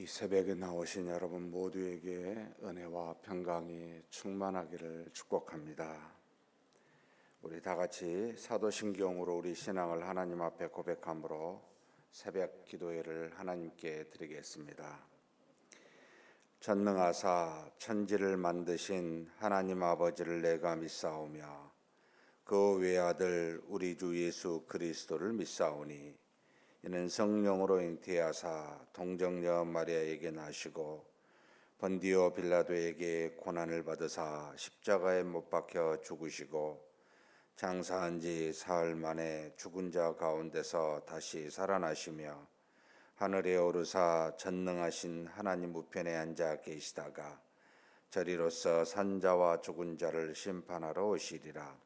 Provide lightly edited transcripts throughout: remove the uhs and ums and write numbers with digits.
이 새벽에 나오신 여러분 모두에게 은혜와 평강이 충만하기를 축복합니다. 우리 다 같이 사도신경으로 우리 신앙을 하나님 앞에 고백함으로 새벽 기도회를 하나님께 드리겠습니다. 전능하사 천지를 만드신 하나님 아버지를 내가 믿사오며 그 외아들 우리 주 예수 그리스도를 믿사오니 이는 성령으로 잉태하사 동정녀 마리아에게 나시고 본디오 빌라도에게 고난을 받으사 십자가에 못 박혀 죽으시고 장사한 지 사흘 만에 죽은 자 가운데서 다시 살아나시며 하늘에 오르사 전능하신 하나님 우편에 앉아 계시다가 저리로서 산자와 죽은 자를 심판하러 오시리라.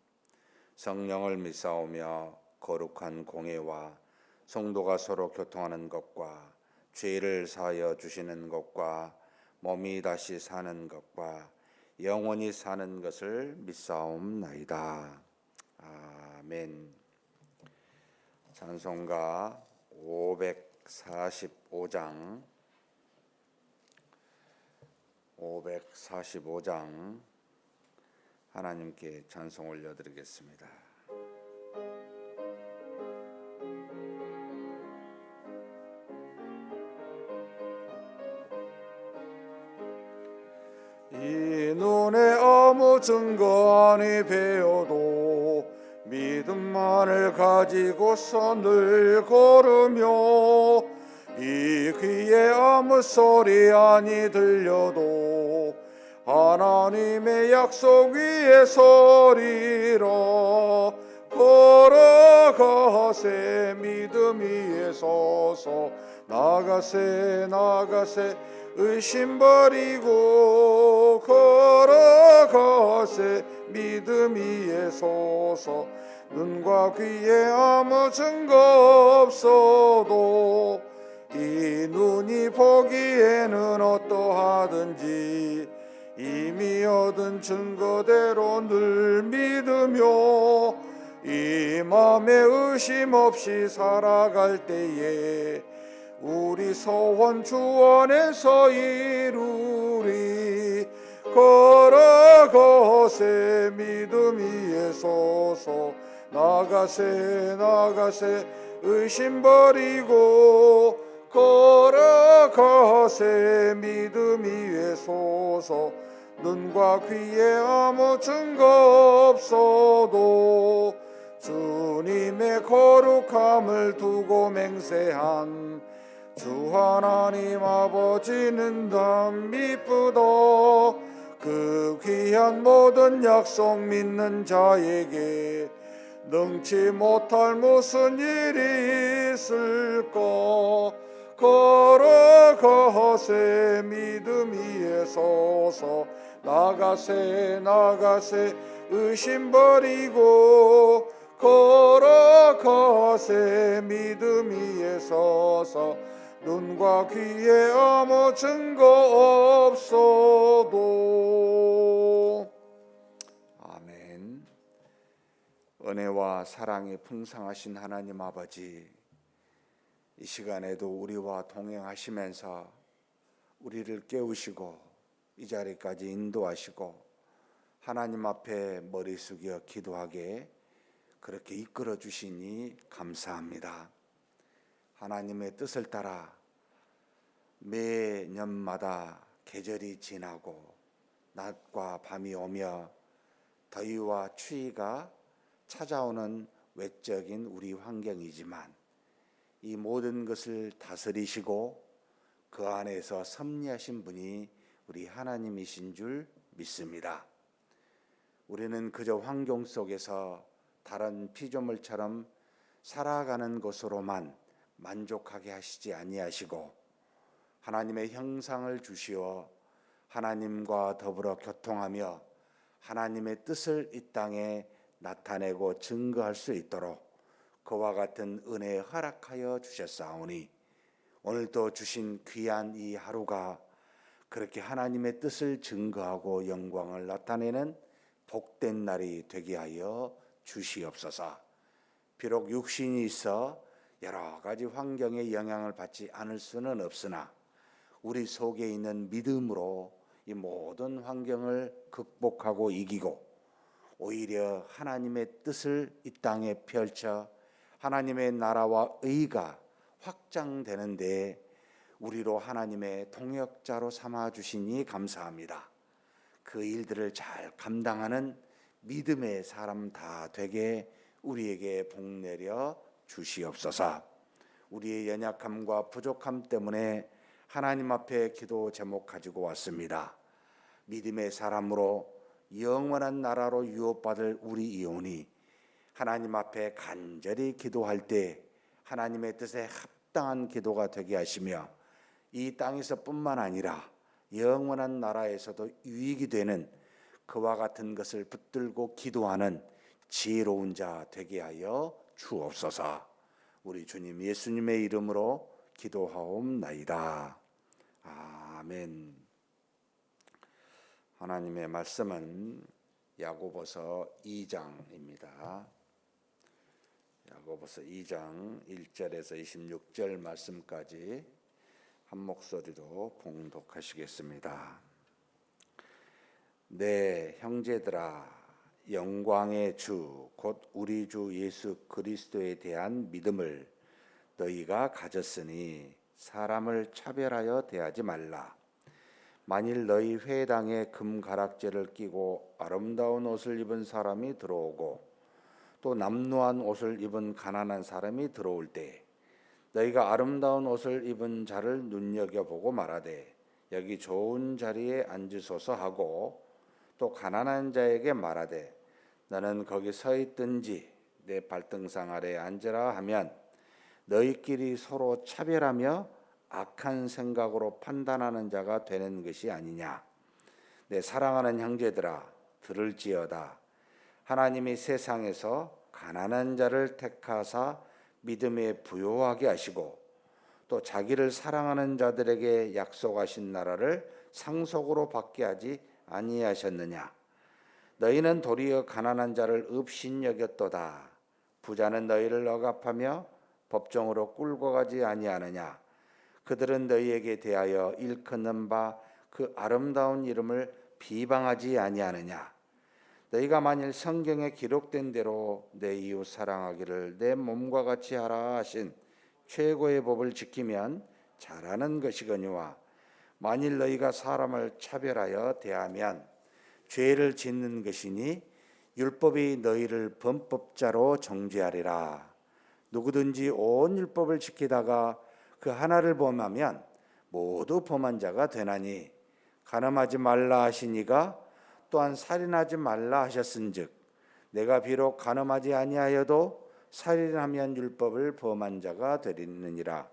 성령을 믿사오며 거룩한 공회와 성도가 서로 교통하는 것과 죄를 사하여 주시는 것과 몸이 다시 사는 것과 영원히 사는 것을 믿사옵나이다. 아멘. 찬송가 545장 하나님께 찬송 올려드리겠습니다. 이 눈에 아무 증거 아니 배워도 믿음만을 가지고서 늘 걸으며 이 귀에 아무 소리 아니 들려도 하나님의 약속 위에 서리라. 걸어가세 믿음 위에 서서 나가세 의심 버리고 걸어가세 믿음 위에 서서 눈과 귀에 아무 증거 없어도 이 눈이 보기에는 어떠하든지 이미 얻은 증거대로 늘 믿으며 이 맘에 의심 없이 살아갈 때에 우리 소원 주 안에서 이루리. 걸어가세 믿음 위에 서서 나가세 의심 버리고 걸어가세 믿음 위에 서서 눈과 귀에 아무 증거 없어도 주님의 거룩함을 두고 맹세한 주 하나님 아버지는 참 미쁘다. 그 귀한 모든 약속 믿는 자에게 능치 못할 무슨 일이 있을까. 걸어가세 믿음 위에 서서 나가세 의심 버리고 걸어가세 믿음 위에 서서 눈과 귀에 아무 증거 없어도. 아멘. 은혜와 사랑이 풍성하신 하나님 아버지, 이 시간에도 우리와 동행하시면서 우리를 깨우시고 이 자리까지 인도하시고 하나님 앞에 머리 숙여 기도하게 그렇게 이끌어 주시니 감사합니다. 하나님의 뜻을 따라 매년마다 계절이 지나고 낮과 밤이 오며 더위와 추위가 찾아오는 외적인 우리 환경이지만 이 모든 것을 다스리시고 그 안에서 섭리하신 분이 우리 하나님이신 줄 믿습니다. 우리는 그저 환경 속에서 다른 피조물처럼 살아가는 것으로만 만족하게 하시지 아니하시고 하나님의 형상을 주시어 하나님과 더불어 교통하며 하나님의 뜻을 이 땅에 나타내고 증거할 수 있도록 그와 같은 은혜에 허락하여 주셨사오니 오늘도 주신 귀한 이 하루가 그렇게 하나님의 뜻을 증거하고 영광을 나타내는 복된 날이 되게 하여 주시옵소서. 비록 육신이 있어 여러 가지 환경의 영향을 받지 않을 수는 없으나 우리 속에 있는 믿음으로 이 모든 환경을 극복하고 이기고 오히려 하나님의 뜻을 이 땅에 펼쳐 하나님의 나라와 의가 확장되는 데 우리로 하나님의 동역자로 삼아 주시니 감사합니다. 그 일들을 잘 감당하는 믿음의 사람 다 되게 우리에게 복 내려 주시옵소서. 우리의 연약함과 부족함 때문에 하나님 앞에 기도 제목 가지고 왔습니다. 믿음의 사람으로 영원한 나라로 유업받을 우리 이온이 하나님 앞에 간절히 기도할 때 하나님의 뜻에 합당한 기도가 되게 하시며 이 땅에서뿐만 아니라 영원한 나라에서도 유익이 되는 그와 같은 것을 붙들고 기도하는 지혜로운 자 되게 하여 주옵소서. 우리 주님 예수님의 이름으로 기도하옵나이다. 아멘. 하나님의 말씀은 야고보서 2장입니다. 야고보서 2장 1절에서 26절 말씀까지 한 목소리로 봉독하시겠습니다. 네, 형제들아, 영광의 주 곧 우리 주 예수 그리스도에 대한 믿음을 너희가 가졌으니 사람을 차별하여 대하지 말라. 만일 너희 회당에 금가락지를 끼고 아름다운 옷을 입은 사람이 들어오고 또 남루한 옷을 입은 가난한 사람이 들어올 때 너희가 아름다운 옷을 입은 자를 눈여겨보고 말하되 여기 좋은 자리에 앉으소서 하고 또 가난한 자에게 말하되 너는 거기 서 있든지 내 발등상 아래에 앉으라 하면 너희끼리 서로 차별하며 악한 생각으로 판단하는 자가 되는 것이 아니냐. 내 사랑하는 형제들아, 들을지어다. 하나님이 세상에서 가난한 자를 택하사 믿음에 부요하게 하시고 또 자기를 사랑하는 자들에게 약속하신 나라를 상속으로 받게 하지 아니하셨느냐. 너희는 도리어 가난한 자를 업신여겼도다. 부자는 너희를 억압하며 법정으로 끌고 가지 아니하느냐. 그들은 너희에게 대하여 일컫는 바 그 아름다운 이름을 비방하지 아니하느냐. 너희가 만일 성경에 기록된 대로 내 이웃 사랑하기를 내 몸과 같이 하라 하신 최고의 법을 지키면 잘하는 것이거니와 만일 너희가 사람을 차별하여 대하면 죄를 짓는 것이니 율법이 너희를 범법자로 정죄하리라. 누구든지 온 율법을 지키다가 그 하나를 범하면 모두 범한 자가 되나니 간음하지 말라 하시니가 또한 살인하지 말라 하셨은즉 내가 비록 간음하지 아니하여도 살인하면 율법을 범한 자가 되리느니라.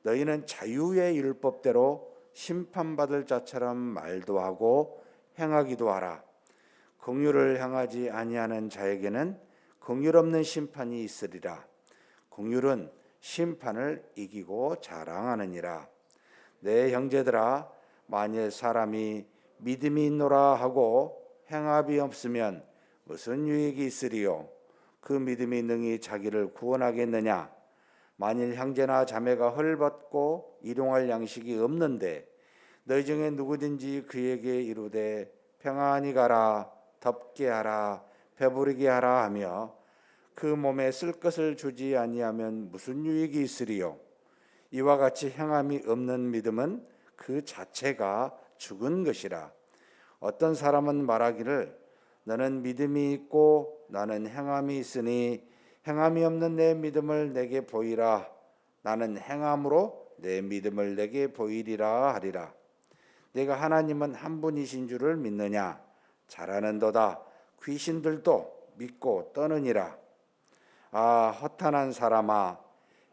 너희는 자유의 율법대로 심판받을 자처럼 말도 하고 행하기도 하라. 긍휼을 행하지 아니하는 자에게는 긍휼 없는 심판이 있으리라. 긍휼은 심판을 이기고 자랑하느니라. 내 형제들아, 만일 사람이 믿음이 있노라 하고 행함이 없으면 무슨 유익이 있으리요? 그 믿음이 능히 자기를 구원하겠느냐? 만일 형제나 자매가 헐벗고 일용할 양식이 없는데 너희 중에 누구든지 그에게 이르되 평안히 가라, 덥게 하라, 배부르게 하라 하며 그 몸에 쓸 것을 주지 아니하면 무슨 유익이 있으리요? 이와 같이 행함이 없는 믿음은 그 자체가 죽은 것이라. 어떤 사람은 말하기를 너는 믿음이 있고 나는 행함이 있으니 행함이 없는 내 믿음을 내게 보이라. 나는 행함으로 내 믿음을 내게 보이리라 하리라. 내가 하나님은 한 분이신 줄을 믿느냐? 잘하는도다. 귀신들도 믿고 떠느니라. 아, 허탄한 사람아,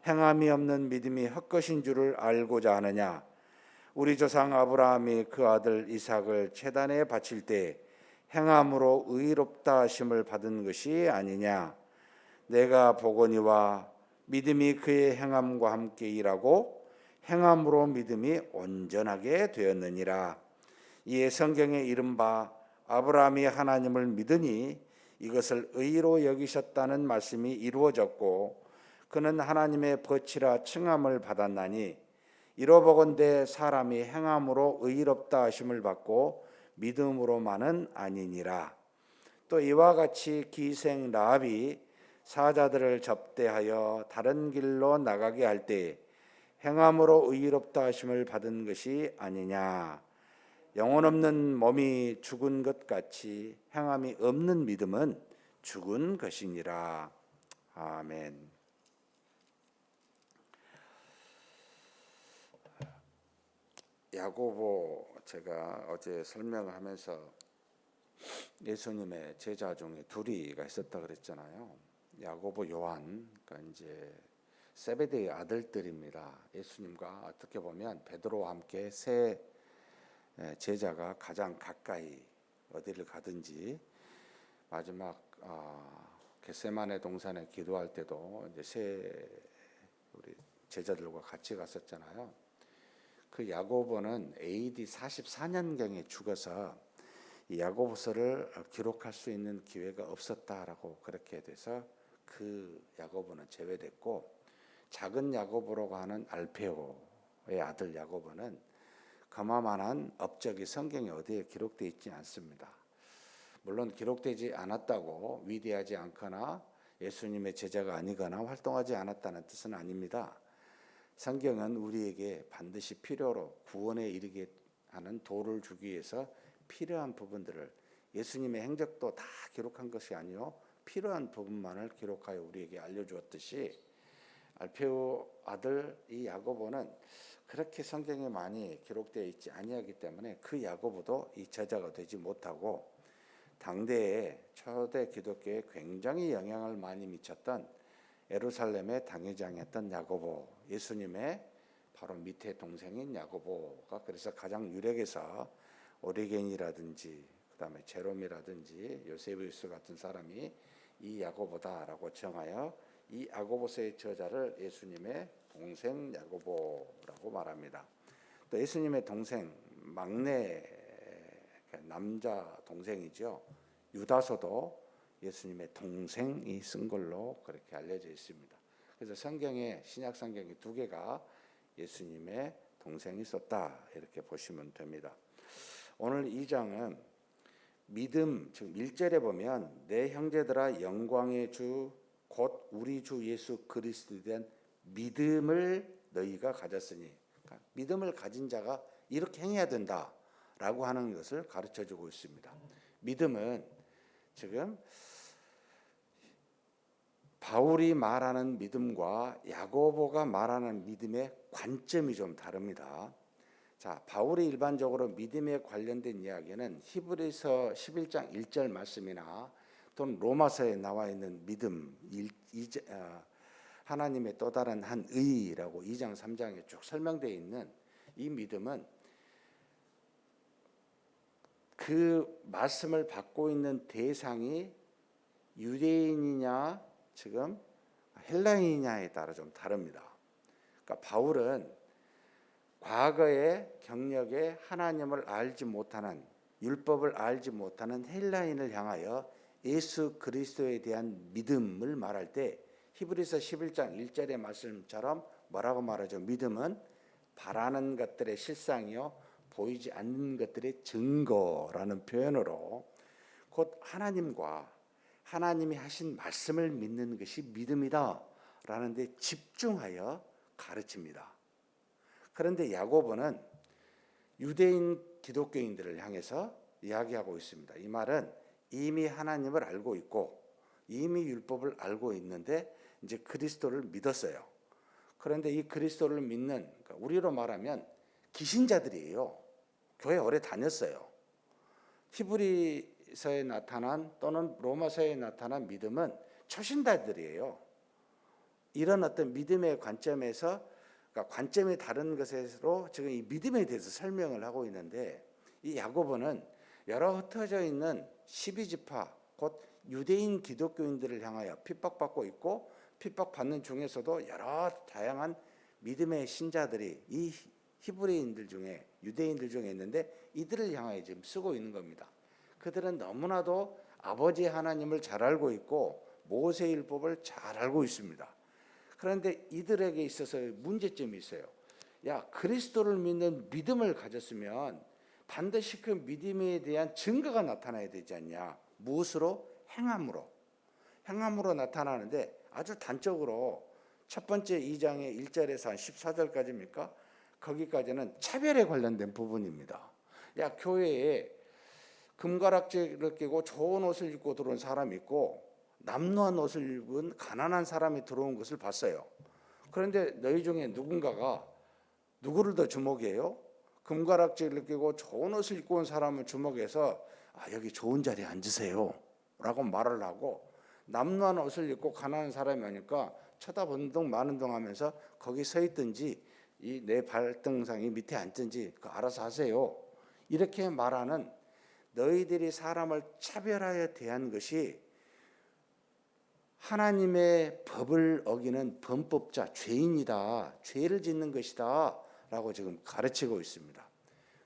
행함이 없는 믿음이 헛것인 줄을 알고자 하느냐? 우리 조상 아브라함이 그 아들 이삭을 제단에 바칠 때 행함으로 의롭다 하심을 받은 것이 아니냐? 내가 보거니와 믿음이 그의 행함과 함께 일하고 행함으로 믿음이 온전하게 되었느니라. 이에 성경에 이른바 아브라함이 하나님을 믿으니 이것을 의로 여기셨다는 말씀이 이루어졌고 그는 하나님의 벗이라 칭함을 받았나니 이로보건대 사람이 행함으로 의롭다 하심을 받고 믿음으로만은 아니니라. 또 이와 같이 기생 라합이 사자들을 접대하여 다른 길로 나가게 할 때 행함으로 의롭다 하심을 받은 것이 아니냐. 영혼 없는 몸이 죽은 것 같이 행함이 없는 믿음은 죽은 것이니라. 아멘. 야고보, 제가 어제 설명하면서 예수님의 제자 중에 둘이가 있었다 그랬잖아요. 야고보, 요한, 그러니까 이제 세베대의 아들들입니다. 예수님과 어떻게 보면 베드로와 함께 세 제자가 가장 가까이 어디를 가든지 마지막 겟세마네 동산에 기도할 때도 이제 세 우리 제자들과 같이 갔었잖아요. 그 야고보는 AD 44년경에 죽어서 이 야고보서를 기록할 수 있는 기회가 없었다라고 그렇게 돼서 그 야고보는 제외됐고, 작은 야고보라고 하는 알페오의 아들 야고보는 그만한 업적이 성경에 어디에 기록되어 있지 않습니다. 물론 기록되지 않았다고 위대하지 않거나 예수님의 제자가 아니거나 활동하지 않았다는 뜻은 아닙니다. 성경은 우리에게 반드시 필요로 구원에 이르게 하는 도를 주기 위해서 필요한 부분들을, 예수님의 행적도 다 기록한 것이 아니요 필요한 부분만을 기록하여 우리에게 알려주었듯이, 알페오 아들 이 야고보는 그렇게 성경에 많이 기록되어 있지 아니하기 때문에 그 야고보도 이 제자가 되지 못하고, 당대에 초대 기독교에 굉장히 영향을 많이 미쳤던 예루살렘의 당회장이었던 야고보, 예수님의 바로 밑에 동생인 야고보가 그래서 가장 유력해서 오리겐이라든지 그다음에 제롬이라든지 요세비우스 같은 사람이 이 야고보다라고 정하여 이 야고보서의 저자를 예수님의 동생 야고보라고 말합니다. 또 예수님의 동생, 막내 남자 동생이죠, 유다서도 예수님의 동생이 쓴 걸로 그렇게 알려져 있습니다. 그래서 성경에, 신약 성경에 두 개가 예수님의 동생이 썼다 이렇게 보시면 됩니다. 오늘 2장은 믿음, 즉 1절에 보면 내 형제들아 영광의 주 곧 우리 주 예수 그리스도에 대한 믿음을 너희가 가졌으니, 그러니까 믿음을 가진 자가 이렇게 행해야 된다라고 하는 것을 가르쳐주고 있습니다. 믿음은 지금 바울이 말하는 믿음과 야고보가 말하는 믿음의 관점이 좀 다릅니다. 자, 바울이 일반적으로 믿음에 관련된 이야기는 히브리서 11장 1절 말씀이나 또는 로마서에 나와 있는 믿음, 하나님의 또 다른 한 의라고 2장 3장에 쭉 설명되어 있는 이 믿음은 그 말씀을 받고 있는 대상이 유대인이냐 지금 헬라인이냐에 따라 좀 다릅니다. 그러니까 바울은 과거의 경력에 하나님을 알지 못하는, 율법을 알지 못하는 헬라인을 향하여 예수 그리스도에 대한 믿음을 말할 때 히브리서 11장 1절의 말씀처럼 뭐라고 말하죠? 믿음은 바라는 것들의 실상이요 보이지 않는 것들의 증거라는 표현으로 곧 하나님과 하나님이 하신 말씀을 믿는 것이 믿음이다 라는 데 집중하여 가르칩니다. 그런데 야고보는 유대인 기독교인들을 향해서 이야기하고 있습니다. 이 말은 이미 하나님을 알고 있고 이미 율법을 알고 있는데 이제 그리스도를 믿었어요. 그런데 이 그리스도를 믿는, 그러니까 우리로 말하면 기신자들이에요. 교회 오래 다녔어요. 히브리서에 나타난 또는 로마서에 나타난 믿음은 초신자들이에요. 이런 어떤 믿음의 관점에서, 그러니까 관점이 다른 것으로 지금 이 믿음에 대해서 설명을 하고 있는데, 이 야고보는 여러 흩어져 있는 12지파 곧 유대인 기독교인들을 향하여 핍박받고 있고 핍박받는 중에서도 여러 다양한 믿음의 신자들이 이 히브리인들 중에, 유대인들 중에 있는데 이들을 향하여 지금 쓰고 있는 겁니다. 그들은 너무나도 아버지 하나님을 잘 알고 있고 모세율법을 잘 알고 있습니다. 그런데 이들에게 있어서 문제점이 있어요. 야, 그리스도를 믿는 믿음을 가졌으면 반드시 그 믿음에 대한 증거가 나타나야 되지 않냐. 무엇으로? 행함으로. 행함으로 나타나는데 아주 단적으로 첫 번째 2장의 1절에서 한 14절까지입니까? 거기까지는 차별에 관련된 부분입니다. 야, 교회에 금가락지를 끼고 좋은 옷을 입고 들어온 사람이 있고 남루한 옷을 입은 가난한 사람이 들어온 것을 봤어요. 그런데 너희 중에 누군가가 누구를 더 주목해요? 금가락지를 끼고 좋은 옷을 입고 온 사람을 주목해서 여기 좋은 자리에 앉으세요 라고 말을 하고, 남루한 옷을 입고 가난한 사람이 오니까 쳐다보는 둥 마는 둥 하면서 거기 서 있든지 이 내 발등상이 밑에 앉든지 그 알아서 하세요, 이렇게 말하는, 너희들이 사람을 차별하여 대한 것이 하나님의 법을 어기는 범법자, 죄인이다, 죄를 짓는 것이다 라고 지금 가르치고 있습니다.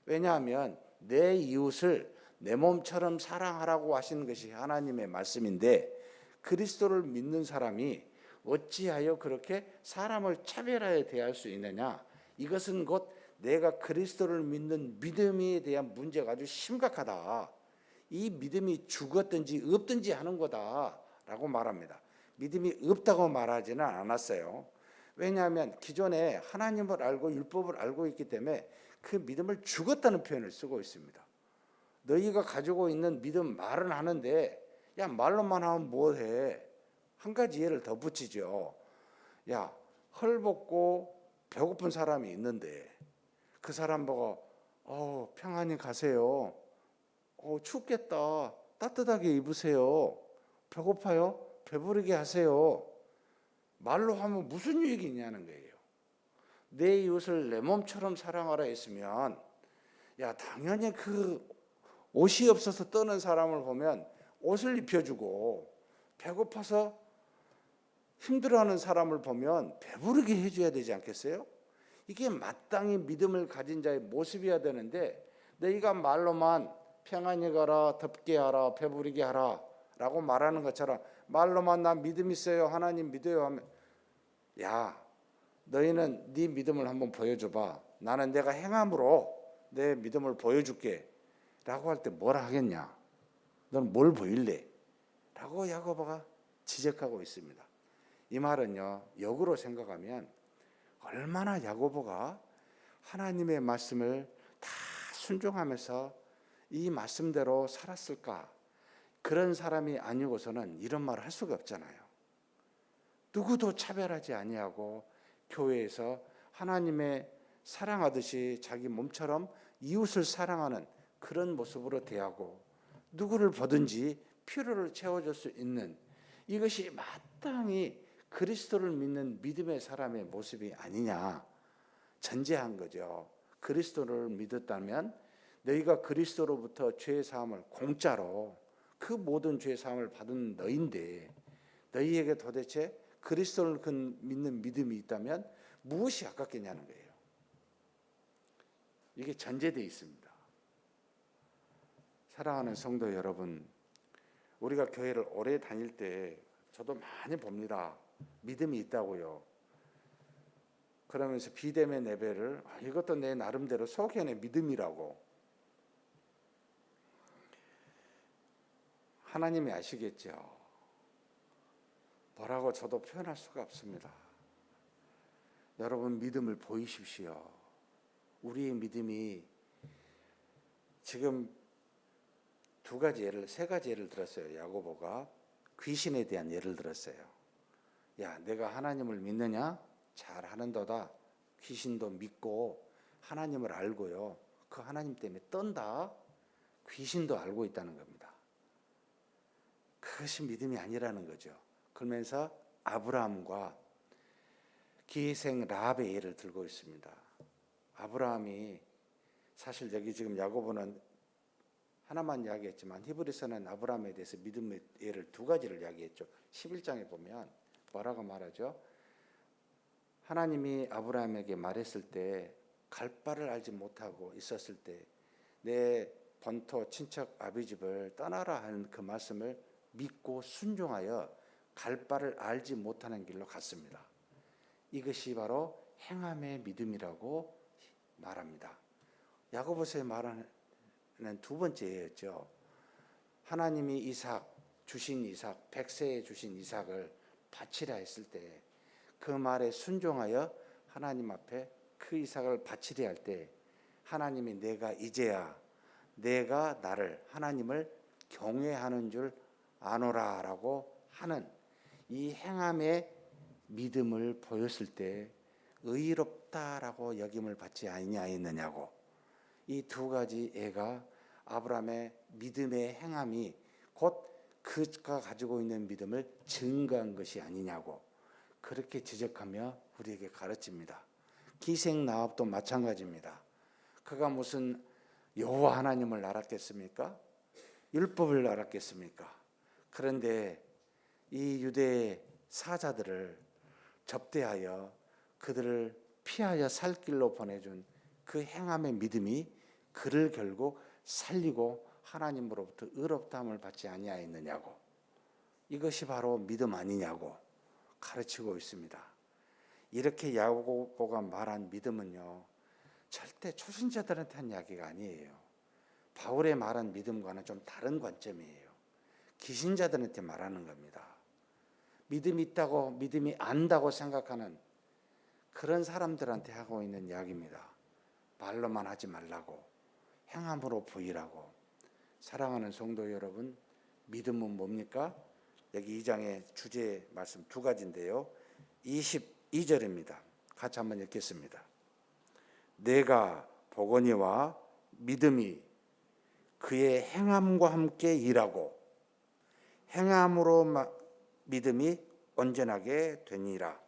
왜냐하면 내 이웃을 내 몸처럼 사랑하라고 하시는 것이 하나님의 말씀인데, 그리스도를 믿는 사람이 어찌하여 그렇게 사람을 차별하여 대할 수 있느냐. 이것은 곧 내가 그리스도를 믿는 믿음에 대한 문제가 아주 심각하다. 이 믿음이 죽었든지 없든지 하는 거다라고 말합니다. 믿음이 없다고 말하지는 않았어요. 왜냐하면 기존에 하나님을 알고 율법을 알고 있기 때문에 그 믿음을 죽었다는 표현을 쓰고 있습니다. 너희가 가지고 있는 믿음 말은 하는데, 야, 말로만 하면 뭐해? 한 가지 예를 더 붙이죠. 야, 헐벗고 배고픈 사람이 있는데 그 사람 보고 평안히 가세요. 춥겠다. 따뜻하게 입으세요. 배고파요? 배부르게 하세요. 말로 하면 무슨 유익이 있냐는 거예요. 내 이웃을 내 몸처럼 사랑하라 했으면, 야, 당연히 그 옷이 없어서 떠는 사람을 보면 옷을 입혀주고, 배고파서 힘들어하는 사람을 보면 배부르게 해줘야 되지 않겠어요? 이게 마땅히 믿음을 가진 자의 모습이어야 되는데, 너희가 말로만 평안히 가라, 덥게 하라, 배부르게 하라 라고 말하는 것처럼 말로만 나 믿음 있어요, 하나님 믿어요 하면, 야, 너희는 네 믿음을 한번 보여줘봐. 나는 내가 행함으로 내 믿음을 보여줄게 라고 할 때 뭐라 하겠냐? 너는 뭘 보일래? 라고 야고보가 지적하고 있습니다. 이 말은요, 역으로 생각하면 얼마나 야고보가 하나님의 말씀을 다 순종하면서 이 말씀대로 살았을까. 그런 사람이 아니고서는 이런 말을 할 수가 없잖아요. 누구도 차별하지 아니하고 교회에서 하나님의 사랑하듯이 자기 몸처럼 이웃을 사랑하는 그런 모습으로 대하고, 누구를 보든지 필요를 채워줄 수 있는, 이것이 마땅히 그리스도를 믿는 믿음의 사람의 모습이 아니냐 전제한 거죠. 그리스도를 믿었다면 너희가 그리스도로부터 죄 사함을 공짜로, 그 모든 죄 사함을 받은 너희인데, 너희에게 도대체 그리스도를 믿는 믿음이 있다면 무엇이 아깝겠냐는 거예요. 이게 전제되어 있습니다. 사랑하는 성도 여러분, 우리가 교회를 오래 다닐 때 저도 많이 봅니다. 믿음이 있다고요. 그러면서 비대면 예배를 이것도 내 나름대로 소견의 믿음이라고. 하나님이 아시겠죠. 뭐라고 저도 표현할 수가 없습니다. 여러분 믿음을 보이십시오. 우리의 믿음이 지금 세 가지 예를 들었어요. 야고보가 귀신에 대한 예를 들었어요. 야, 내가 하나님을 믿느냐? 잘 하는도다. 귀신도 믿고 하나님을 알고요, 그 하나님 때문에 떤다. 귀신도 알고 있다는 겁니다. 그것이 믿음이 아니라는 거죠. 그러면서 아브라함과 기생 라합의 예를 들고 있습니다. 아브라함이, 사실 여기 지금 야고보는 하나만 이야기했지만 히브리서는 아브라함에 대해서 믿음의 예를 두 가지를 이야기했죠. 11장에 보면 뭐라고 말하죠? 하나님이 아브라함에게 말했을 때, 갈 바를 알지 못하고 있었을 때 내 본토 친척 아비집을 떠나라 하는 그 말씀을 믿고 순종하여 갈 바를 알지 못하는 길로 갔습니다. 이것이 바로 행함의 믿음이라고 말합니다. 야고보서에 말하는 두 번째였죠. 하나님이 주신 이삭, 100세에 주신 이삭을 바치라 했을 때 그 말에 순종하여 하나님 앞에 그 이삭을 바치려 할 때 하나님이 내가 나를 하나님을 경외하는 줄 아노라라고 하는 이 행함의 믿음을 보였을 때 의롭다라고 여김을 받지 아니하였느냐고. 이 두 가지 예가 아브라함의 믿음의 행함이 곧 그가 가지고 있는 믿음을 증거한 것이 아니냐고 그렇게 지적하며 우리에게 가르칩니다. 기생 나합도 마찬가지입니다. 그가 무슨 여호와 하나님을 알았겠습니까? 율법을 알았겠습니까? 그런데 이 유대 사자들을 접대하여 그들을 피하여 살 길로 보내준 그 행함의 믿음이 그를 결국 살리고 하나님으로부터 의롭다함을 받지 아니하였느냐고. 이것이 바로 믿음 아니냐고 가르치고 있습니다. 이렇게 야고보가 말한 믿음은요, 절대 초신자들한테 한 이야기가 아니에요. 바울의 말한 믿음과는 좀 다른 관점이에요. 기신자들한테 말하는 겁니다. 믿음이 있다고 믿음이 안다고 생각하는 그런 사람들한테 하고 있는 이야기입니다. 말로만 하지 말라고, 행함으로 보이라고. 사랑하는 성도 여러분, 믿음은 뭡니까? 여기 2장의 주제 말씀 두 가지인데요. 22절입니다. 같이 한번 읽겠습니다. 내가 보거니와 믿음이 그의 행함과 함께 일하고 행함으로 믿음이 온전하게 되니라.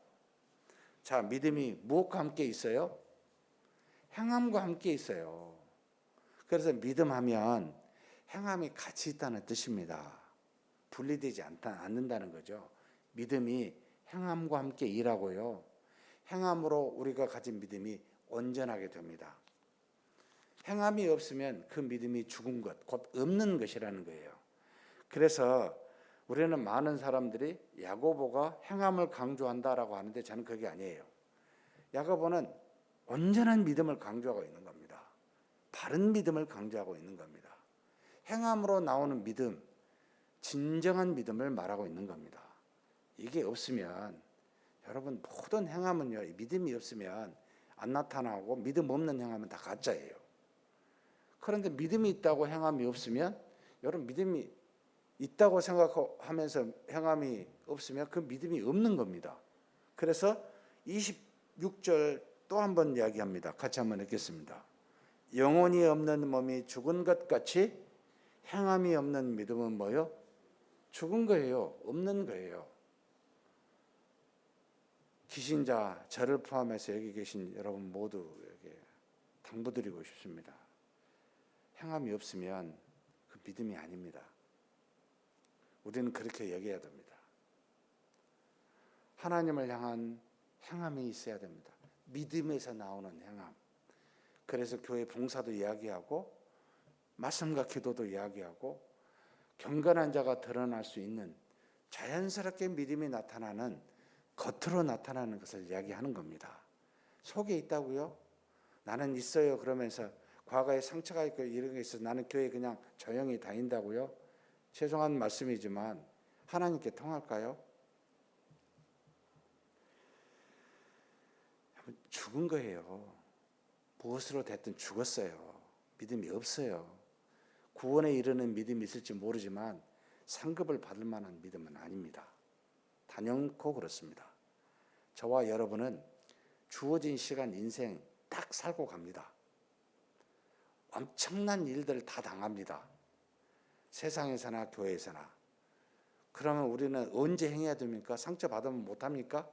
자, 믿음이 무엇과 함께 있어요? 행함과 함께 있어요. 그래서 믿음하면 행함이 같이 있다는 뜻입니다. 분리되지 않는다는 거죠. 믿음이 행함과 함께 일하고요. 행함으로 우리가 가진 믿음이 온전하게 됩니다. 행함이 없으면 그 믿음이 죽은 것, 곧 없는 것이라는 거예요. 그래서 우리는 많은 사람들이 야고보가 행함을 강조한다라고 하는데 저는 그게 아니에요. 야고보는 온전한 믿음을 강조하고 있는 겁니다. 바른 믿음을 강조하고 있는 겁니다. 행함으로 나오는 믿음, 진정한 믿음을 말하고 있는 겁니다. 이게 없으면 여러분 모든 행함은요, 믿음이 없으면 안 나타나고 믿음 없는 행함은 다 가짜예요. 그런데 믿음이 있다고 행함이 없으면 여러분 믿음이 있다고 생각하면서 행함이 없으면 그 믿음이 없는 겁니다. 그래서 26절 또 한 번 이야기합니다. 같이 한번 읽겠습니다. 영혼이 없는 몸이 죽은 것 같이 행함이 없는 믿음은 뭐요? 죽은 거예요. 없는 거예요. 기신자 저를 포함해서 여기 계신 여러분 모두에게 당부드리고 싶습니다. 행함이 없으면 그 믿음이 아닙니다. 우리는 그렇게 여겨야 됩니다. 하나님을 향한 행함이 있어야 됩니다. 믿음에서 나오는 행함. 그래서 교회 봉사도 이야기하고 말씀과 기도도 이야기하고 경건한 자가 드러날 수 있는 자연스럽게 믿음이 나타나는 겉으로 나타나는 것을 이야기하는 겁니다. 속에 있다고요? 나는 있어요. 그러면서 과거에 상처가 있고 이런 게 있어서 나는 교회 그냥 조용히 다닌다고요? 죄송한 말씀이지만 하나님께 통할까요? 죽은 거예요. 무엇으로 됐든 죽었어요. 믿음이 없어요. 구원에 이르는 믿음이 있을지 모르지만 상급을 받을 만한 믿음은 아닙니다. 단연코 그렇습니다. 저와 여러분은 주어진 시간 인생 딱 살고 갑니다. 엄청난 일들을 다 당합니다. 세상에서나 교회에서나. 그러면 우리는 언제 행해야 됩니까? 상처 받으면 못합니까?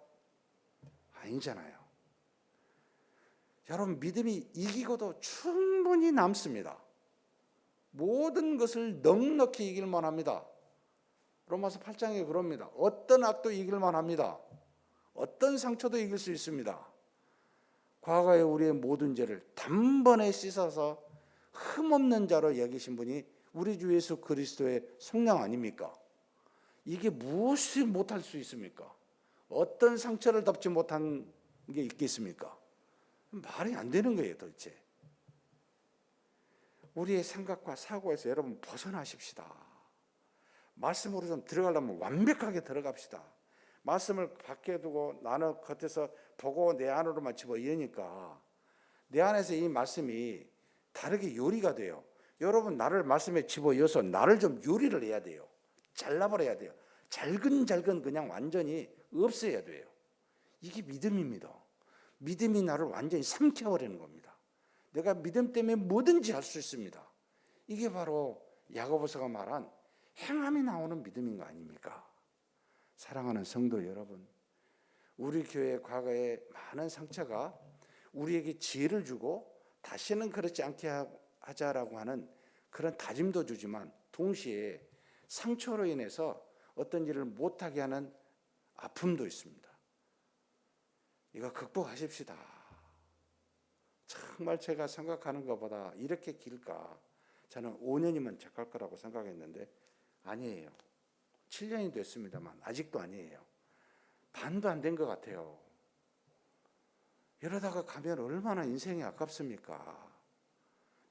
아니잖아요. 여러분 믿음이 이기고도 충분히 남습니다. 모든 것을 넉넉히 이길만 합니다. 로마서 8장에 그럽니다. 어떤 악도 이길만 합니다. 어떤 상처도 이길 수 있습니다. 과거의 우리의 모든 죄를 단번에 씻어서 흠없는 자로 여기신 분이 우리 주 예수 그리스도의 성령 아닙니까? 이게 무엇이 못할 수 있습니까? 어떤 상처를 덮지 못한 게 있겠습니까? 말이 안 되는 거예요, 도대체. 우리의 생각과 사고에서 여러분 벗어나십시다. 말씀으로 좀 들어가려면 완벽하게 들어갑시다. 말씀을 밖에 두고 나는 겉에서 보고 내 안으로만 집어넣으니까 내 안에서 이 말씀이 다르게 요리가 돼요. 여러분 나를 말씀에 집어넣어서 나를 좀 요리를 해야 돼요. 잘라버려야 돼요. 잘근잘근 그냥 완전히 없애야 돼요. 이게 믿음입니다. 믿음이 나를 완전히 삼켜버리는 겁니다. 내가 믿음 때문에 뭐든지 할 수 있습니다. 이게 바로 야고보서가 말한 행함이 나오는 믿음인 거 아닙니까? 사랑하는 성도 여러분, 우리 교회 과거에 많은 상처가 우리에게 지혜를 주고 다시는 그렇지 않게 하자라고 하는 그런 다짐도 주지만 동시에 상처로 인해서 어떤 일을 못하게 하는 아픔도 있습니다. 이거 극복하십시다. 정말 제가 생각하는 것보다 이렇게 길까? 저는 5년이면 적할 거라고 생각했는데 아니에요. 7년이 됐습니다만 아직도 아니에요. 반도 안 된 것 같아요. 이러다가 가면 얼마나 인생이 아깝습니까?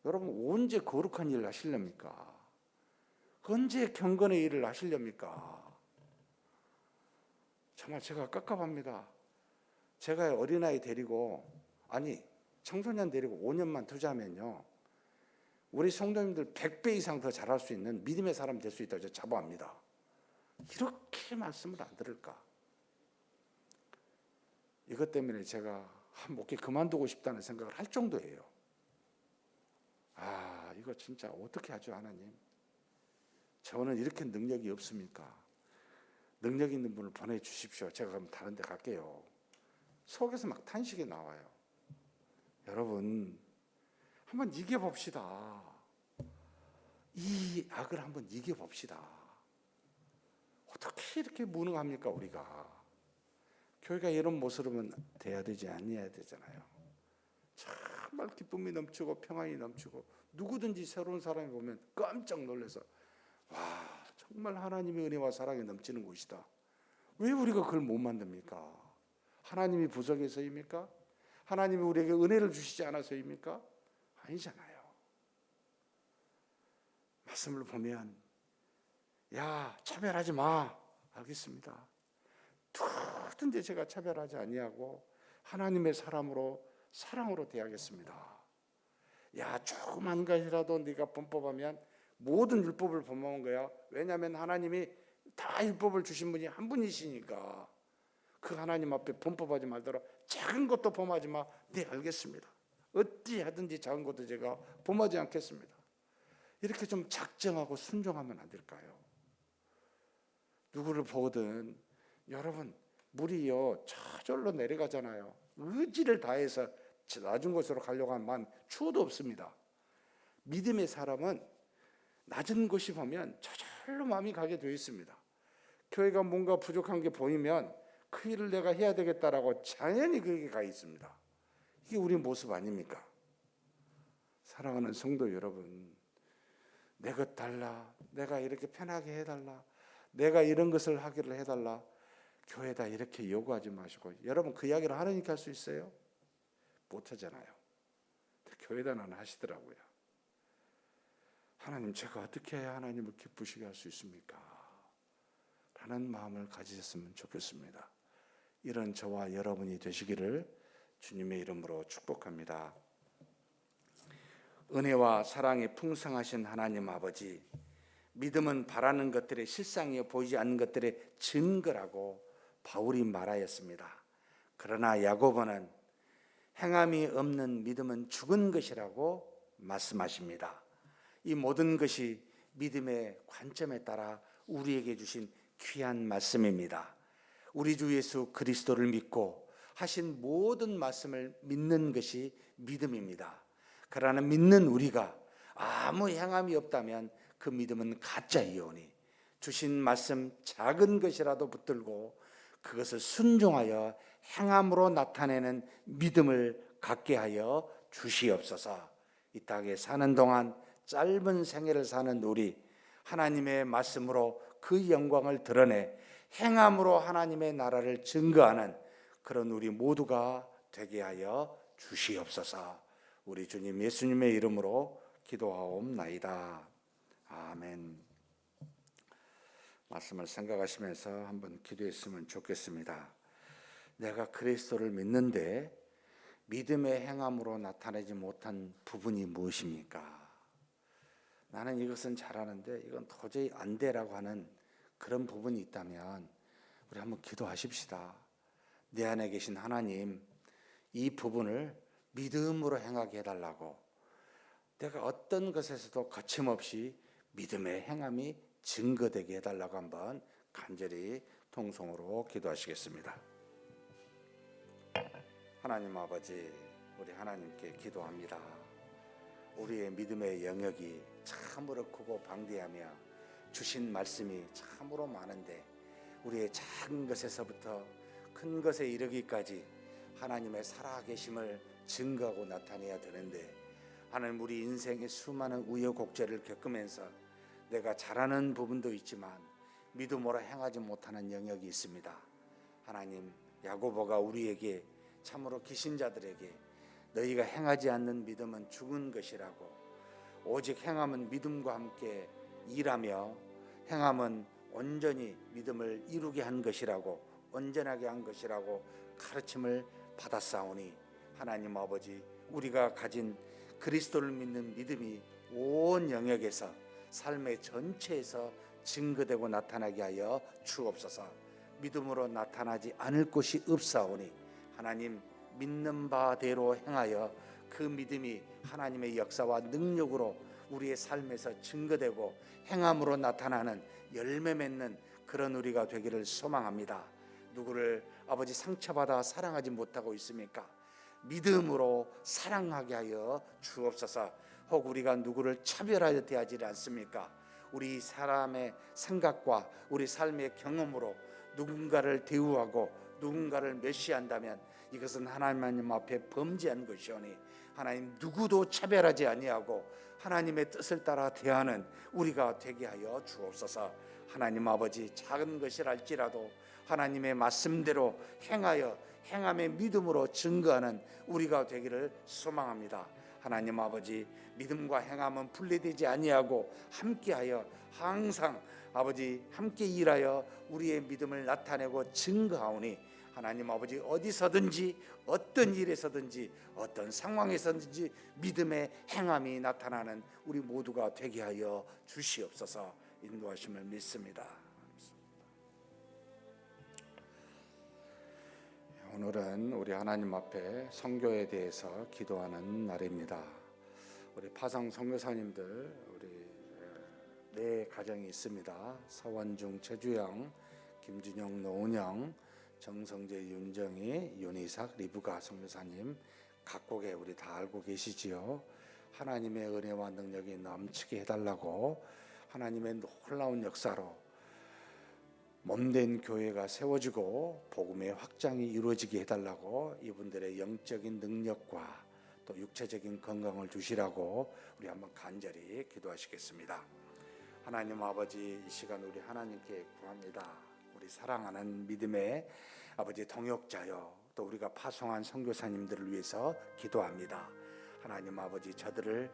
여러분 언제 거룩한 일을 하시렵니까? 언제 경건의 일을 하시렵니까? 정말 제가 깝깝합니다. 제가 어린아이 데리고 청소년 데리고 5년만 투자하면요 우리 성도님들 100배 이상 더 잘할 수 있는 믿음의 사람 될 수 있다고 제가 자부합니다. 이렇게 말씀을 안 들을까? 이것 때문에 제가 목회 그만두고 싶다는 생각을 할 정도예요. 이거 진짜 어떻게 하죠, 하나님? 저는 이렇게 능력이 없습니까? 능력 있는 분을 보내주십시오. 제가 그럼 다른 데 갈게요. 속에서 막 탄식이 나와요. 여러분 한번 이겨봅시다. 이 악을 한번 이겨봅시다. 어떻게 이렇게 무능합니까 우리가? 교회가 이런 모습으로는 돼야 되지 아니어야 되잖아요. 정말 기쁨이 넘치고 평안이 넘치고 누구든지 새로운 사람이 보면 깜짝 놀라서 와 정말 하나님의 은혜와 사랑이 넘치는 곳이다. 왜 우리가 그걸 못 만듭니까? 하나님이 부족해서입니까? 하나님이 우리에게 은혜를 주시지 않아서입니까? 아니잖아요. 말씀을 보면 야 차별하지 마. 알겠습니다. 누구든지 제가 차별하지 아니하고 하나님의 사랑으로 대하겠습니다. 야 조그만 것이라도 네가 범법하면 모든 율법을 범한 거야. 왜냐하면 하나님이 다 율법을 주신 분이 한 분이시니까 그 하나님 앞에 범법하지 말도록 작은 것도 범하지 마. 네 알겠습니다. 어찌하든지 작은 것도 제가 범하지 않겠습니다. 이렇게 좀 작정하고 순종하면 안 될까요? 누구를 보든 여러분 물이요 저절로 내려가잖아요. 의지를 다해서 낮은 곳으로 가려고 하면 추워도 없습니다. 믿음의 사람은 낮은 곳이 보면 저절로 마음이 가게 되어 있습니다. 교회가 뭔가 부족한 게 보이면 그 일을 내가 해야 되겠다라고 자연히 그게 가 있습니다. 이게 우리 모습 아닙니까? 사랑하는 성도 여러분, 내 것 달라, 내가 이렇게 편하게 해달라, 내가 이런 것을 하기를 해달라, 교회다 이렇게 요구하지 마시고. 여러분 그 이야기를 하나님께 할 수 있어요? 못하잖아요. 교회다는 하시더라고요. 하나님 제가 어떻게 해야 하나님을 기쁘시게 할 수 있습니까? 라는 마음을 가지셨으면 좋겠습니다. 이런 저와 여러분이 되시기를 주님의 이름으로 축복합니다. 은혜와 사랑이 풍성하신 하나님 아버지, 믿음은 바라는 것들의 실상이요 보이지 않는 것들의 증거라고 바울이 말하였습니다. 그러나 야고보는 행함이 없는 믿음은 죽은 것이라고 말씀하십니다. 이 모든 것이 믿음의 관점에 따라 우리에게 주신 귀한 말씀입니다. 우리 주 예수 그리스도를 믿고 하신 모든 말씀을 믿는 것이 믿음입니다. 그러나 믿는 우리가 아무 행함이 없다면 그 믿음은 가짜이오니 주신 말씀 작은 것이라도 붙들고 그것을 순종하여 행함으로 나타내는 믿음을 갖게 하여 주시옵소서. 이 땅에 사는 동안 짧은 생애를 사는 우리, 하나님의 말씀으로 그 영광을 드러내 행함으로 하나님의 나라를 증거하는 그런 우리 모두가 되게 하여 주시옵소서. 우리 주님 예수님의 이름으로 기도하옵나이다. 아멘. 말씀을 생각하시면서 한번 기도했으면 좋겠습니다. 내가 그리스도를 믿는데 믿음의 행함으로 나타내지 못한 부분이 무엇입니까? 나는 이것은 잘하는데 이건 도저히 안 돼라고 하는 그런 부분이 있다면 우리 한번 기도하십시다. 내 안에 계신 하나님, 이 부분을 믿음으로 행하게 해달라고, 내가 어떤 것에서도 거침없이 믿음의 행함이 증거되게 해달라고 한번 간절히 통성으로 기도하시겠습니다. 하나님 아버지, 우리 하나님께 기도합니다. 우리의 믿음의 영역이 참으로 크고 방대하며 주신 말씀이 참으로 많은데 우리의 작은 것에서부터 큰 것에 이르기까지 하나님의 살아계심을 증거하고 나타내야 되는데, 하나님, 우리 인생의 수많은 우여곡절을 겪으면서 내가 잘하는 부분도 있지만 믿음으로 행하지 못하는 영역이 있습니다. 하나님, 야고보가 우리에게, 참으로 기신자들에게, 너희가 행하지 않는 믿음은 죽은 것이라고, 오직 행함은 믿음과 함께 일하며 행함은 온전히 믿음을 이루게 한 것이라고, 온전하게 한 것이라고 가르침을 받았사오니, 하나님 아버지, 우리가 가진 그리스도를 믿는 믿음이 온 영역에서, 삶의 전체에서 증거되고 나타나게 하여 주옵소서. 믿음으로 나타나지 않을 곳이 없사오니 하나님, 믿는 바대로 행하여 그 믿음이 하나님의 역사와 능력으로 우리의 삶에서 증거되고 행함으로 나타나는, 열매 맺는 그런 우리가 되기를 소망합니다. 누구를 아버지 상처받아 사랑하지 못하고 있습니까? 믿음으로 사랑하게 하여 주옵소서. 혹 우리가 누구를 차별하여 대하지 않습니까? 우리 사람의 생각과 우리 삶의 경험으로 누군가를 대우하고 누군가를 멸시한다면 이것은 하나님 앞에 범죄한 것이오니, 하나님, 누구도 차별하지 아니하고 하나님의 뜻을 따라 대하는 우리가 되게 하여 주옵소서. 하나님 아버지, 작은 것이랄지라도 하나님의 말씀대로 행하여 행함의 믿음으로 증거하는 우리가 되기를 소망합니다. 하나님 아버지, 믿음과 행함은 분리되지 아니하고 함께하여 항상 아버지 함께 일하여 우리의 믿음을 나타내고 증거하오니, 하나님 아버지, 어디서든지 어떤 일에서든지 어떤 상황에서든지 믿음의 행함이 나타나는 우리 모두가 되게 하여 주시옵소서. 인도하심을 믿습니다. 오늘은 우리 하나님 앞에 선교에 대해서 기도하는 날입니다. 우리 파상 선교사님들, 우리 네 가정이 있습니다. 서원중, 최주영, 김준영, 노은영, 정성재, 윤정희, 윤이삭, 리브가 선교사님, 각국에 우리 다 알고 계시지요. 하나님의 은혜와 능력이 넘치게 해달라고, 하나님의 놀라운 역사로 몸된 교회가 세워지고 복음의 확장이 이루어지게 해달라고, 이분들의 영적인 능력과 또 육체적인 건강을 주시라고 우리 한번 간절히 기도하시겠습니다. 하나님 아버지, 이 시간 우리 하나님께 구합니다. 우리 사랑하는 믿음의 아버지 동역자여, 또 우리가 파송한 선교사님들을 위해서 기도합니다. 하나님 아버지, 저들을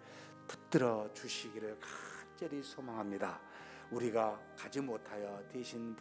붙들어 주시기를 간절히 소망합니다. 우리가 가지 못하여 대신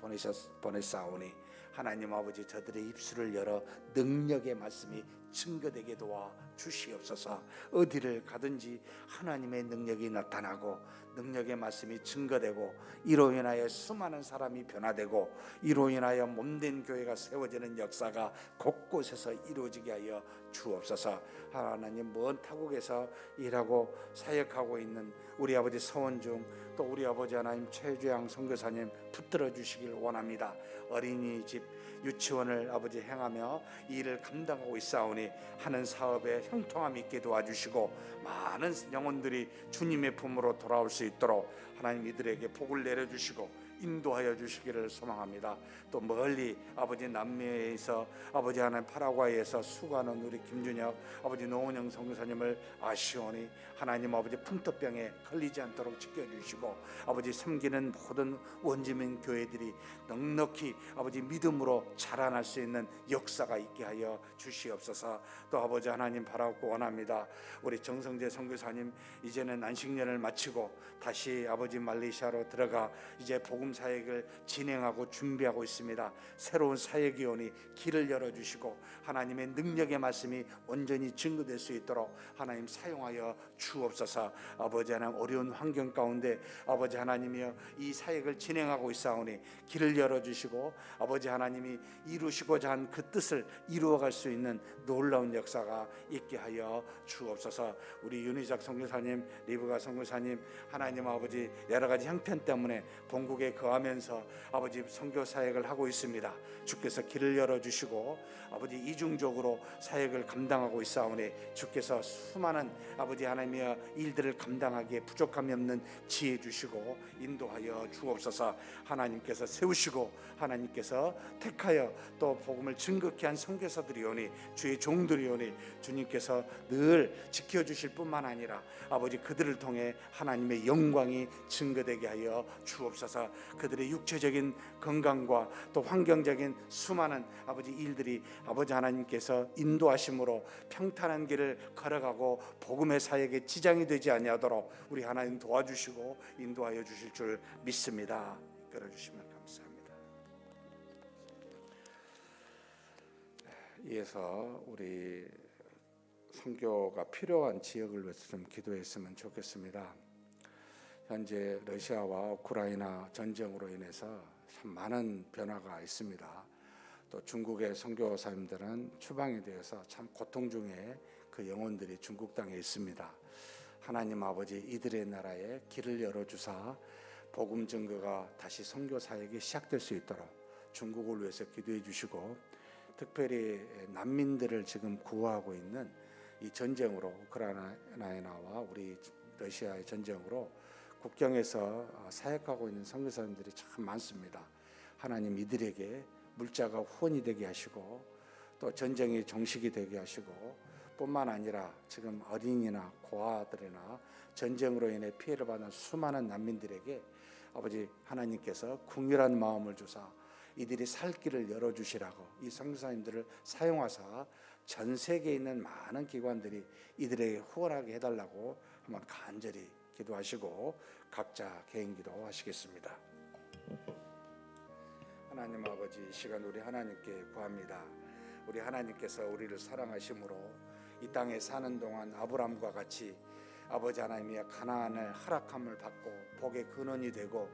보내사오니 하나님 아버지, 저들의 입술을 열어 능력의 말씀이 증거되게 도와 주시옵소서. 어디를 가든지 하나님의 능력이 나타나고 능력의 말씀이 증거되고, 이로 인하여 수많은 사람이 변화되고, 이로 인하여 몸된 교회가 세워지는 역사가 곳곳에서 이루어지게 하여 주옵소서. 하나님, 먼 타국에서 일하고 사역하고 있는 우리 아버지 서원중, 또 우리 아버지 하나님 최주양 선교사님 붙들어 주시길 원합니다. 어린이집, 유치원을 아버지 행하며 이 일을 감당하고 있사오니 하는 사업에 형통함 있게 도와주시고, 많은 영혼들이 주님의 품으로 돌아올 수 있도록 하나님 이들에게 복을 내려주시고 인도하여 주시기를 소망합니다. 또 멀리 아버지 남미에서 아버지 하나님 파라과이에서 수고하는 우리 김준혁 아버지 노은영 선교사님을 아시오니 하나님 아버지 풍토병에 걸리지 않도록 지켜주시고 아버지 섬기는 모든 원주민 교회들이 넉넉히 아버지 믿음으로 자라날 수 있는 역사가 있게 하여 주시옵소서. 또 아버지 하나님 바라고 원합니다. 우리 정성재 선교사님 이제는 안식년을 마치고 다시 아버지 말레이시아로 들어가 이제 복음 사역을 진행하고 준비하고 있습니다. 새로운 사역이 오니 길을 열어주시고 하나님의 능력의 말씀이 온전히 증거될 수 있도록 하나님 사용하여 주옵소서. 아버지 하나님 어려운 환경 가운데 아버지 하나님이여 이 사역을 진행하고 있사오니 길을 열어주시고 아버지 하나님이 이루시고자 한 그 뜻을 이루어갈 수 있는 놀라운 역사가 있게 하여 주옵소서. 우리 윤희작 선교사님 리브가 선교사님 하나님 아버지 여러 가지 형편 때문에 본국에 거하면서 아버지 선교 사역을 하고 있습니다. 주께서 길을 열어주시고 아버지 이중적으로 사역을 감당하고 있사오니 주께서 수많은 아버지 하나님의 일들을 감당하기에 부족함이 없는 지혜 주시고 인도하여 주옵소서. 하나님께서 세우시고 하나님께서 택하여 또 복음을 증거케 한 선교사들이 오니 주의 종들이 오니 주님께서 늘 지켜주실 뿐만 아니라 아버지 그들을 통해 하나님의 영광이 증거되게 하여 주옵소서. 그들의 육체적인 건강과 또 환경적인 수많은 아버지 일들이 아버지 하나님께서 인도하심으로 평탄한 길을 걸어가고 복음의 사역에 지장이 되지 아니하도록 우리 하나님 도와주시고 인도하여 주실 줄 믿습니다. 이끌어 주시면 감사합니다. 이어서 우리 선교가 필요한 지역을 위해서 좀 기도했으면 좋겠습니다. 현재 러시아와 우크라이나 전쟁으로 인해서 참 많은 변화가 있습니다. 또 중국의 선교사님들은 추방에 대해서 참 고통 중에 그 영혼들이 중국 땅에 있습니다. 하나님 아버지 이들의 나라에 길을 열어주사 복음 증거가 다시 선교 사역이 시작될 수 있도록 중국을 위해서 기도해 주시고 특별히 난민들을 지금 구호하고 있는 이 전쟁으로 우크라이나와 우리 러시아의 전쟁으로 국경에서 사역하고 있는 선교사님들이 참 많습니다. 하나님 이들에게 물자가 후원이 되게 하시고 또 전쟁이 정식이 되게 하시고 뿐만 아니라 지금 어린이나 고아들이나 전쟁으로 인해 피해를 받는 수많은 난민들에게 아버지 하나님께서 긍휼한 마음을 주사 이들이 살 길을 열어주시라고 이 선교사님들을 사용하사 전 세계에 있는 많은 기관들이 이들에게 후원하게 해달라고 한번 간절히 기도하시고 각자 개인 기도하시겠습니다. 하나님 아버지 이 시간 우리 하나님께 구합니다. 우리 하나님께서 우리를 사랑하심으로 이 땅에 사는 동안 아브라함과 같이 아버지 하나님의 가나안을 허락함을 받고 복의 근원이 되고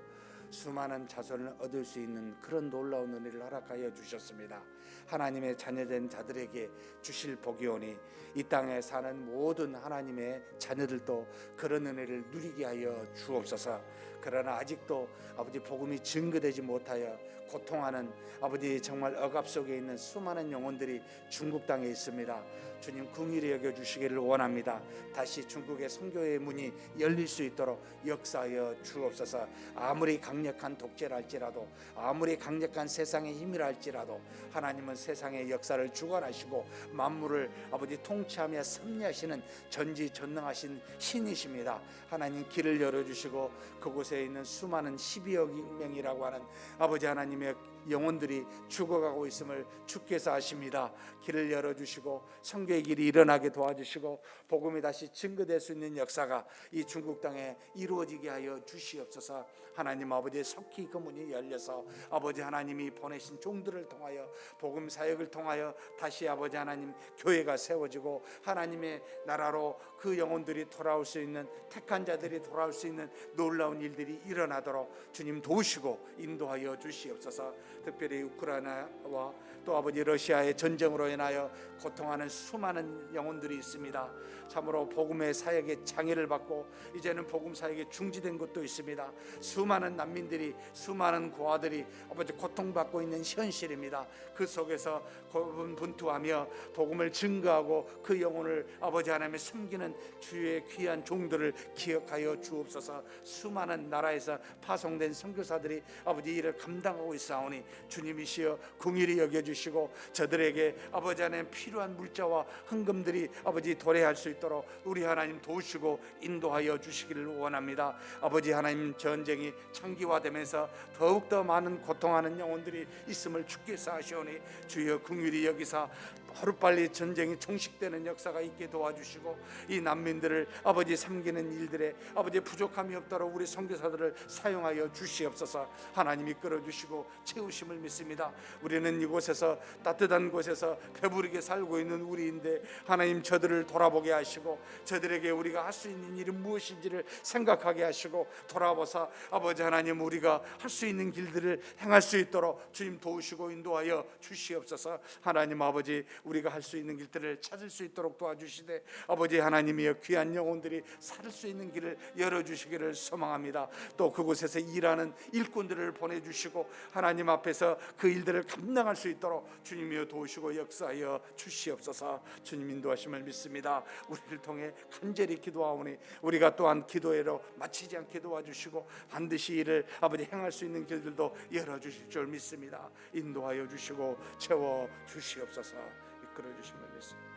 수많은 자손을 얻을 수 있는 그런 놀라운 은혜를 허락하여 주셨습니다. 하나님의 자녀된 자들에게 주실 복이 오니 이 땅에 사는 모든 하나님의 자녀들도 그런 은혜를 누리게 하여 주옵소서. 그러나 아직도 아버지 복음이 증거되지 못하여 고통하는 아버지 정말 억압 속에 있는 수많은 영혼들이 중국 땅에 있습니다. 주님 긍휼히 여겨 주시기를 원합니다. 다시 중국의 선교의 문이 열릴 수 있도록 역사하여 주옵소서. 아무리 강력한 독재라 할지라도 아무리 강력한 세상의 힘이라 할지라도 하나님은 세상의 역사를 주관하시고 만물을 아버지 통치하며 섭리하시는 전지전능하신 신이십니다. 하나님 길을 열어주시고 그곳에 있는 수많은 12억 명이라고 하는 아버지 하나님의 영혼들이 죽어가고 있음을 주께서 아십니다. 길을 열어주시고 선교의 길이 일어나게 도와주시고 복음이 다시 증거될 수 있는 역사가 이 중국 땅에 이루어지게 하여 주시옵소서. 하나님 아버지의 속히 그 문이 열려서 아버지 하나님이 보내신 종들을 통하여 복음 사역을 통하여 다시 아버지 하나님 교회가 세워지고 하나님의 나라로 그 영혼들이 돌아올 수 있는 택한 자들이 돌아올 수 있는 놀라운 일들이 일어나도록 주님 도우시고 인도하여 주시옵소서. 특별히 우크라이나와 또 아버지 러시아의 전쟁으로 인하여 고통하는 수많은 수많은 영혼들이 있습니다. 참으로 복음의 사역에 장애를 받고 이제는 복음 사역에 중지된 것도 있습니다. 수많은 난민들이, 수많은 고아들이 아버지 고통받고 있는 현실입니다. 그 속에서 고분분투하며 복음을 증거하고 그 영혼을 아버지 하나님의 섬기는 주의 귀한 종들을 기억하여 주옵소서. 수많은 나라에서 파송된 선교사들이 아버지 일을 감당하고 있사오니 주님이시여 긍휼히 여겨주시고 저들에게 아버지 하나님 필요한 물자와 헌금들이 아버지 도래할 수 있도록 우리 하나님 도우시고 인도하여 주시기를 원합니다. 아버지 하나님, 전쟁이 장기화되면서 더욱더 많은 고통하는 영혼들이 있음을 주께서 아시오니 주여 긍휼히 여기사 하루빨리 전쟁이 종식되는 역사가 있게 도와주시고 이 난민들을 아버지 섬기는 일들에 아버지 부족함이 없도록 우리 선교사들을 사용하여 주시옵소서. 하나님이 끌어주시고 채우심을 믿습니다. 우리는 이곳에서 따뜻한 곳에서 배부르게 살고 있는 우리인데 하나님 저들을 돌아보게 하시고 저들에게 우리가 할 수 있는 일은 무엇인지를 생각하게 하시고 돌아보사 아버지 하나님 우리가 할 수 있는 길들을 행할 수 있도록 주님 도우시고 인도하여 주시옵소서. 하나님 아버지 우리가 할 수 있는 길들을 찾을 수 있도록 도와주시되 아버지 하나님이여 귀한 영혼들이 살 수 있는 길을 열어주시기를 소망합니다. 또 그곳에서 일하는 일꾼들을 보내주시고 하나님 앞에서 그 일들을 감당할 수 있도록 주님이여 도우시고 역사하여 주시옵소서. 주님 인도하심을 믿습니다. 우리를 통해 간절히 기도하오니 우리가 또한 기도회로 마치지 않게 도와주시고 반드시 이를 아버지 행할 수 있는 길들도 열어주실 줄 믿습니다. 인도하여 주시고 채워 주시옵소서. 이끌어 주심을 믿습니다.